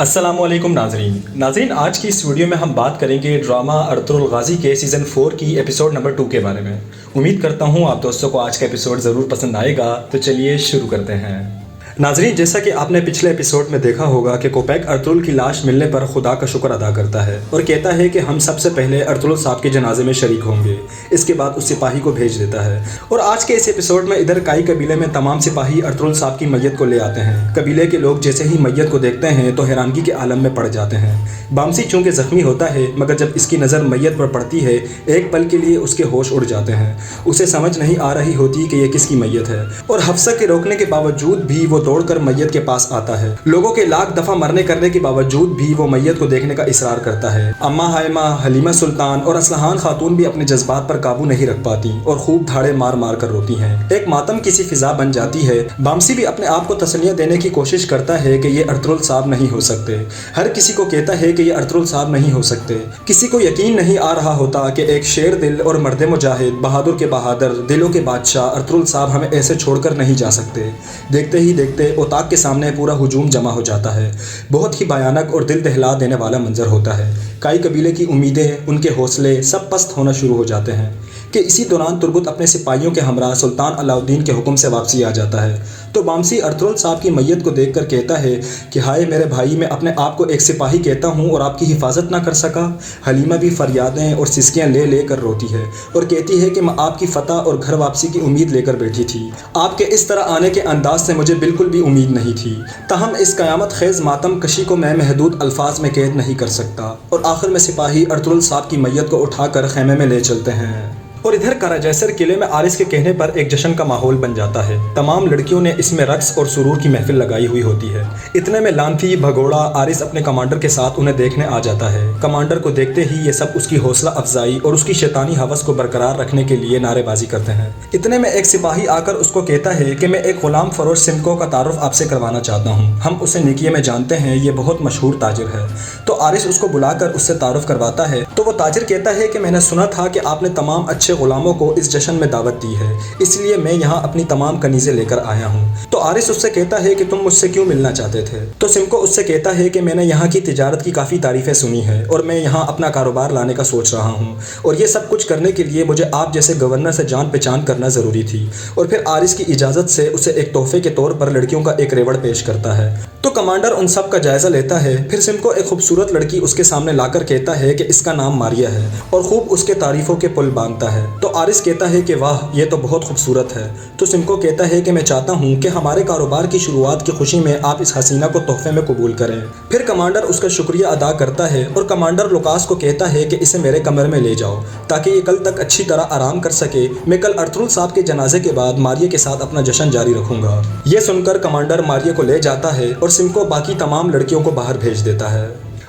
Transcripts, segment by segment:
अस्सलाम वालेकुम नाजरीन आज की इस वीडियो में हम बात करेंगे ड्रामा अर्तुगरुल गाजी के सीज़न 4 की एपिसोड नंबर 2 के बारे में। उम्मीद करता हूँ आप दोस्तों को आज का एपिसोड ज़रूर पसंद आएगा, तो चलिए शुरू करते हैं। नाजरीन, जैसा कि आपने पिछले एपिसोड में देखा होगा कि कोपैक अर्तुगरुल की लाश मिलने पर खुदा का शुक्र अदा करता है और कहता है कि हम सबसे पहले अर्तुगरुल साहब के जनाजे में शरीक होंगे। इसके बाद उस सिपाही को भेज देता है और आज के इस एपिसोड में इधर काई कबीले में तमाम सिपाही अर्तुगरुल साहब की मैयत को ले आते हैं। कबीले के लोग जैसे ही मैयत को देखते हैं तो हैरानगी के आलम में पड़ जाते हैं। बामसी चूँकि ज़ख्मी होता है, मगर जब इसकी नज़र मैयत पर पड़ती है एक पल के लिए उसके होश उड़ जाते हैं। उसे समझ नहीं आ रही होती कि यह किसकी मैयत है और हफ्सा के रोकने के बावजूद भी वो दौड़कर मैयत के पास आता है। लोगों के लाख दफ़ा मरने करने के बावजूद भी वो मैयत को देखने का इसरार करता है। अम्मा हाइमा, हलीमा सुल्तान और असलहान खातून भी अपने जज्बात पर काबू नहीं रख पाती और खूब धाड़े मार मार कर रोती हैं। एक मातम की सी फिजा बन जाती है। बामसी भी अपने आप को तसल्लियाँ देने की कोशिश करता है कि ये अर्तुगरुल साहब नहीं हो सकते। हर किसी को कहता है कि ये अर्तुगरुल साहब नहीं हो सकते। किसी को यकीन नहीं आ रहा होता कि एक शेर दिल और मर्द मुजाहिद, बहादुर के बहादुर, दिलों के बादशाह अर्तुगरुल साहब हमें ऐसे छोड़कर नहीं जा सकते। देखते ही देखते ओताक के सामने पूरा हुजूम जमा हो जाता है। बहुत ही भयानक और दिल दहला देने वाला मंजर होता है। काई कबीले की उम्मीदें, उनके हौसले सब पस्त होना शुरू हो जाते हैं कि इसी दौरान तुर्गुत अपने सिपाहियों के हमरा सुल्तान अलाउद्दीन के हुक्म से वापसी आ जाता है। तो बामसी अर्तुगरुल साहब की मैयत को देखकर कहता है कि हाय मेरे भाई, मैं अपने आप को एक सिपाही कहता हूँ और आपकी हिफाजत ना कर सका। हलीमा भी फरियादें और सिसकियाँ ले ले कर रोती है और कहती है कि मैं आपकी फतह और घर वापसी की उम्मीद लेकर बैठी थी। आपके इस तरह आने के अंदाज से मुझे बिल्कुल भी उम्मीद नहीं थी। तहम इस क़यामत खेज़ मातम कशी को मैं महदूद अल्फाज में कैद नहीं कर सकता। और आखिर में सिपाही अर्तुगरुल साहब की मैयत को उठाकर खैमे में ले चलते हैं। और इधर कराजैसर किले में आरिस के कहने पर एक जश्न का माहौल बन जाता है। तमाम लड़कियों ने इसमें रक्स और सुरूर की महफिल लगाई हुई होती है। इतने में लांथी भगोड़ा आरिस अपने कमांडर के साथ उन्हें देखने आ जाता है। कमांडर को देखते ही ये सब उसकी हौसला अफजाई और उसकी शैतानी हवस को बरकरार रखने के लिए नारेबाजी करते हैं। इतने में एक सिपाही आकर उसको कहता है कि मैं एक गुलाम फरोश सिमको का तारुफ आपसे करवाना चाहता हूँ। हम उसे निकिये में जानते हैं, ये बहुत मशहूर ताजिर है। तो आरिस उसको बुलाकर उससे तारुफ करवाता है। तो वो ताजिर कहता है कि मैंने सुना था कि आपने तमाम अच्छे गुलामों को इस जश्न में दावत दी है, इसलिए मैं यहाँ अपनी तमाम कनीज़ें लेकर आया हूँ। तो आरिस उससे कहता है कि तुम मुझसे क्यों मिलना चाहते थे। तो सिमको उससे कहता है कि मैंने यहाँ की तिजारत की काफ़ी तारीफ़ें सुनी है और मैं यहाँ अपना कारोबार लाने का सोच रहा हूँ और ये सब कुछ करने के लिए मुझे आप जैसे गवर्नर से जान पहचान करना ज़रूरी थी। और फिर आरिस की इजाज़त से उसे एक तोहफे के तौर पर लड़कियों का एक रेवड़ पेश करता है। तो कमांडर उन सब का जायज़ा लेता है। फिर सिमको एक खूबसूरत लड़की उसके सामने लाकर कहता है कि इसका नाम मारिया है और खूब उसके तारीफ़ों के पुल बांधता है। तो आरिस कहता है कि वाह, ये तो बहुत खूबसूरत है। तो सिमको कहता है कि मैं चाहता हूँ कि हमारे कारोबार की शुरुआत की खुशी में आप इस हसीना को तोहफे में कबूल करें। फिर कमांडर उसका शुक्रिया अदा करता है और कमांडर लुकास को कहता है कि इसे मेरे कमरे में ले जाओ ताकि ये कल तक अच्छी तरह आराम कर सके। मैं कल अर्तुगरुल साहब के जनाजे के बाद मारिया के साथ अपना जश्न जारी रखूँगा। ये सुनकर कमांडर मारिया को ले जाता है और सिमको बाकी तमाम लड़कियों को बाहर भेज देता है।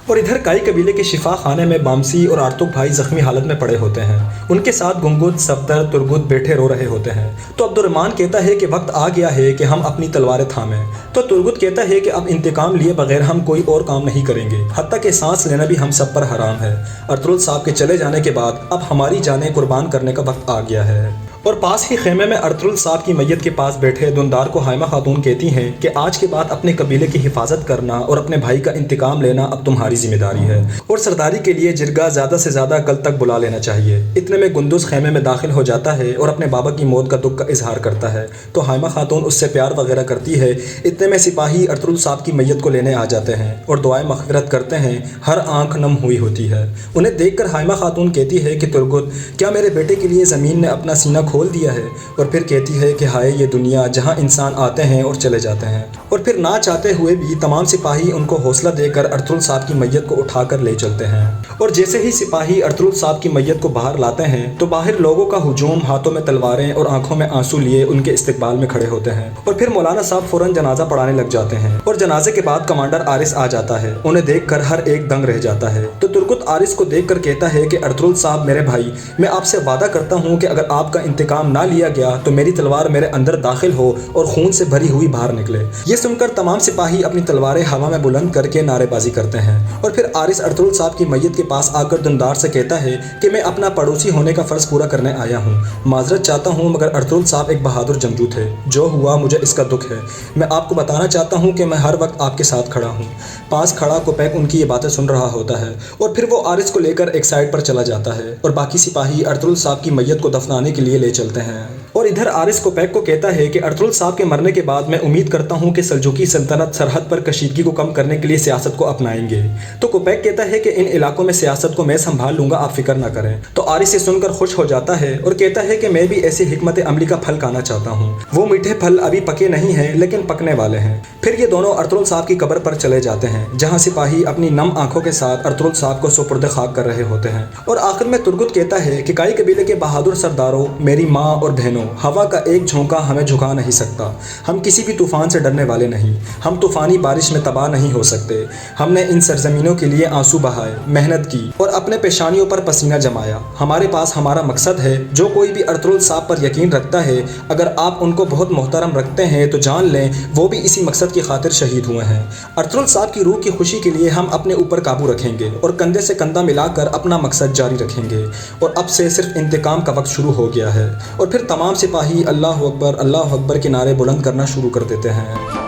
और इधर काई कबीले के शिफा खाने में बामसी और आर्तुग भाई जख्मी हालत में पड़े होते हैं। उनके साथ गुंगुत, सफदर, तुर्गुत बैठे रो रहे होते हैं। तो अब्दुर्रहमान कहता है कि वक्त आ गया है कि हम अपनी तलवारें थामें। तो तुर्गुत कहता है कि अब इंतकाम लिए बगैर हम कोई और काम नहीं करेंगे, हत्ता कि सांस लेना भी हम सब पर हराम है। अर्तुगरुल साहब के चले जाने के बाद अब हमारी जानें कुर्बान करने का वक्त आ गया है। और पास ही खेमे में अर्तुगरुल साहब की मैयत के पास बैठे दुनदार को हाइमा खातून कहती हैं कि आज के बाद अपने कबीले की हिफाजत करना और अपने भाई का इंतकाम लेना अब तुम्हारी जिम्मेदारी है और सरदारी के लिए जिरगा ज़्यादा से ज़्यादा कल तक बुला लेना चाहिए। इतने में गुंदुस खेमे में दाखिल हो जाता है और अपने बाबा की मौत का दुख का इजहार करता है। तो हाइमा खातून उससे प्यार वगैरह करती है। इतने में सिपाही अर्तुगरुल साहब की मैयत को लेने आ जाते हैं और दुआएं मग़फ़िरत करते हैं। हर आंख नम हुई होती है। उन्हें देखकर हाइमा खातून कहती है कि तुर्गुत, क्या मेरे बेटे के लिए ज़मीन ने अपना सीना खोल दिया है। और फिर कहती है कि हाय ये दुनिया जहां इंसान आते हैं और चले जाते हैं। और फिर ना चाहते हुए भी तमाम सिपाही उनको हौसला देकर अर्तुगरुल साहब की मैयत को उठाकर ले चलते हैं। और जैसे ही सिपाही अर्तुगरुल साहब की मैयत को बाहर लाते हैं तो बाहर लोगों का हुजूम हाथों में तलवारें और आंखों में आंसू लिए उनके इस्तकबाल में खड़े होते हैं। और फिर मौलाना साहब फौरन जनाजा पढ़ाने लग जाते हैं और जनाजे के बाद कमांडर आरिस आ जाता है। उन्हें देखकर हर एक दंग रह जाता है। तो तुर्गुत आरिस को देखकर कहता है कि अर्तुगरुल साहब मेरे भाई, मैं आपसे वादा करता हूँ कि अगर आपका इंतकाम ना लिया गया तो मेरी तलवार मेरे अंदर दाखिल हो और खून से भरी हुई बाहर निकले। ये सुनकर तमाम सिपाही अपनी तलवारें हवा में बुलंद करके नारेबाजी करते हैं और फिर आरिस अर्तुगरुल साहब की मैयत के पास आकर दुंदार से कहता है कि मैं अपना पड़ोसी होने का फ़र्ज़ पूरा करने आया हूँ, माजरत चाहता हूँ, मगर अर्तुगरुल साहब एक बहादुर जंगजू थे। जो हुआ मुझे इसका दुख है। मैं आपको बताना चाहता हूँ कि मैं हर वक्त आपके साथ खड़ा हूँ। पास खड़ा कोपेक उनकी ये बातें सुन रहा होता है और फिर वो आरिस को लेकर एक साइड पर चला जाता है और बाकी सिपाही अर्तुगरुल साहब की मैयत को दफनाने के लिए ले चलते हैं। और इधर आरिस कोपेक को कहता है कि अर्तुगरुल साहब के मरने के बाद मैं उम्मीद करता हूँ कि सल्जूकी सल्तनत सरहद पर कशीदगी को कम करने के लिए सियासत को अपनाएंगे। तो कोपेक कहता है कि इन इलाकों में सियासत को मैं संभाल लूँगा, आप फिक्र ना करें। तो आरिस ये सुनकर खुश हो जाता है और कहता है कि मैं भी ऐसी हिकमत अमली का फल खाना चाहता हूँ। वो मीठे फल अभी पके नहीं हैं लेकिन पकने वाले हैं। फिर ये दोनों अर्तुगरुल साहब की कब्र पर चले जाते हैं जहाँ सिपाही अपनी नम आंखों के साथ अर्तुगरुल साहब को सुपुर्द खाक कर रहे होते हैं। और आखिर में तुर्गुत कहता है कि काई कबीले के बहादुर सरदारों, मेरी माँ और बहनों, हवा का एक झोंका हमें झुका नहीं सकता। हम किसी भी तूफ़ान से डरने वाले नहीं। हम तूफ़ानी बारिश में तबाह नहीं हो सकते। हमने इन सरजमीनों के लिए आंसू बहाए, मेहनत की और अपने पेशानियों पर पसीना जमाया। हमारे पास हमारा मकसद है। जो कोई भी अर्तुगरुल साहब पर यकीन रखता है, अगर आप उनको बहुत मोहतरम रखते हैं तो जान लें वो भी इसी मकसद की खातिर शहीद हुए हैं। अर्तुगरुल साहब की रूह की खुशी के लिए हम अपने ऊपर काबू रखेंगे और कंधे से कंधा मिलाकर अपना मकसद जारी रखेंगे। और अब से सिर्फ इंतकाम का वक्त शुरू हो गया है। और फिर तमाम सिपाही अल्लाह अकबर के नारे बुलंद करना शुरू कर देते हैं।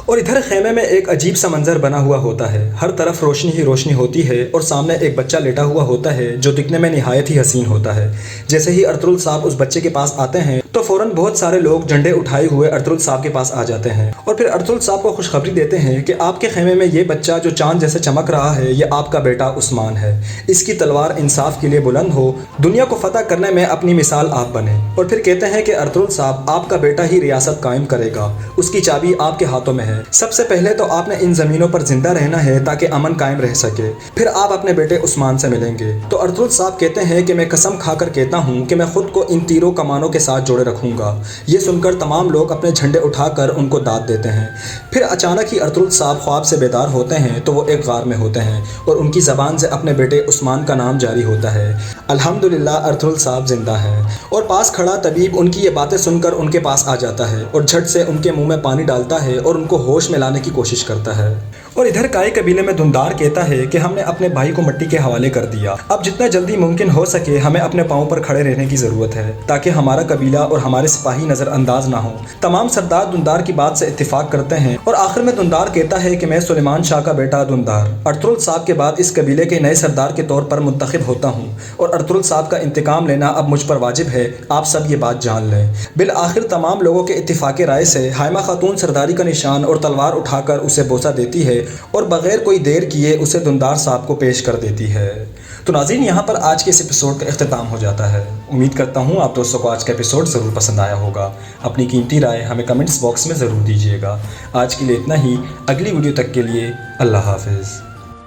और इधर खेमे में एक अजीब सा मंजर बना हुआ होता है। हर तरफ रोशनी ही रोशनी होती है और सामने एक बच्चा लेटा हुआ होता है जो दिखने में निहायत ही हसीन होता है। जैसे ही अर्तुगरुल साहब उस बच्चे के पास आते हैं तो फ़ौरन बहुत सारे लोग झंडे उठाए हुए अर्तुगरुल साहब के पास आ जाते हैं और फिर अर्तुगरुल साहब को खुशखबरी देते हैं कि आपके खेमे में ये बच्चा जो चांद जैसे चमक रहा है, ये आपका बेटा उस्मान है। इसकी तलवार इंसाफ के लिए बुलंद हो, दुनिया को फतह करने में अपनी मिसाल आप बने। और फिर कहते हैं कि अर्तुगरुल साहब, आपका बेटा ही रियासत कायम करेगा, उसकी चाबी आपके हाथों में है। सबसे पहले तो आपने इन ज़मीनों पर जिंदा रहना है ताकि अमन कायम रह सके, फिर आप अपने बेटे उस्मान से मिलेंगे। तो अर्तुगरुल साहब कहते हैं कि मैं कसम खाकर कहता हूँ कि मैं खुद को इन तीरों कमानों के साथ जोड़े रखूँगा। ये सुनकर तमाम लोग अपने झंडे उठाकर उनको दाद देते हैं। फिर अचानक ही अर्तुगरुल साहब ख्वाब से बेदार होते हैं तो वो एक गार में होते हैं और उनकी ज़बान से अपने बेटे उस्मान का नाम जारी होता है। अल्हम्दुलिल्लाह, अर्तुगरुल साहब जिंदा हैं। और पास खड़ा तबीब उनकी ये बातें सुनकर उनके पास आ जाता है और झट से उनके मुंह में पानी डालता है और उनको होश में लाने की कोशिश करता है। और इधर काई कबीले में दुंदार कहता है कि हमने अपने भाई को मिट्टी के हवाले कर दिया। अब जितना जल्दी मुमकिन हो सके हमें अपने पाँव पर खड़े रहने की ज़रूरत है ताकि हमारा कबीला और हमारे सिपाही नज़रअंदाज ना हो। तमाम सरदार दुंदार की बात से इत्तेफाक करते हैं और आखिर में दुंदार कहता है कि मैं सुलेमान शाह का बेटा दुंदार अर्तुगरुल साहब के बाद इस कबीले के नए सरदार के तौर पर मुंतखब होता हूँ और अर्तुगरुल साहब का इंतकाम लेना अब मुझ पर वाजिब है। आप सब ये बात जान लें। बिल आखिर तमाम लोगों के इत्तेफाक राय से हाइमा खातून सरदारी का निशान और तलवार उठाकर उसे बोसा देती है और बगैर कोई देर किए उसे दुंदार साहब को पेश कर देती है। तो नाज़रीन, यहाँ पर आज के इस एपिसोड का इख्तिताम हो जाता है। उम्मीद करता हूँ आप दोस्तों को आज का एपिसोड ज़रूर पसंद आया होगा। अपनी कीमती राय हमें कमेंट्स बॉक्स में ज़रूर दीजिएगा। आज के लिए इतना ही। अगली वीडियो तक के लिए अल्लाह हाफ़िज़।